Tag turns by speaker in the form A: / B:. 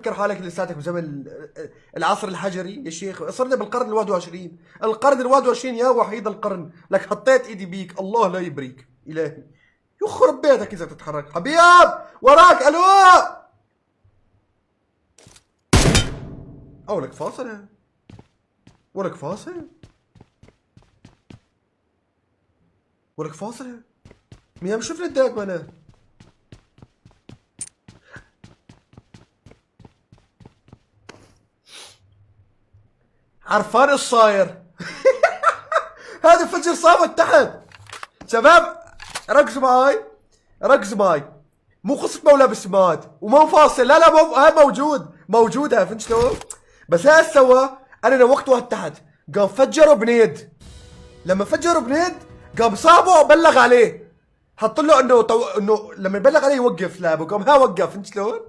A: فكر حالك لساتك بزمن العصر الحجري يا شيخ، صرنا بالقرن ال21. القرن ال21 يا وحيد القرن، لك حطيت ايدي بيك الله لا يبريك الهي. يخرب بيتك اذا تتحرك حبيب. وراك الو. ولك فاصل، ولك فاصل، ولك فاصل. ميام شوف نداك انا. عرفان ايش صاير؟ هذا فجر صامت تحت. شباب ركزوا معاي، ركزوا معاي. مو قصة مولى بسمات ومو فاصل، لا لا مو هاي موجود هاي، فهمت شلون؟ بس هاي سوى انا نوقت واحد تحت قام فجروا بنيد. لما فجروا بنيد قام صاحبه بلغ عليه، حط له انه لما يبلغ عليه يوقف لعبه، قام ها وقف، فهمت شلون؟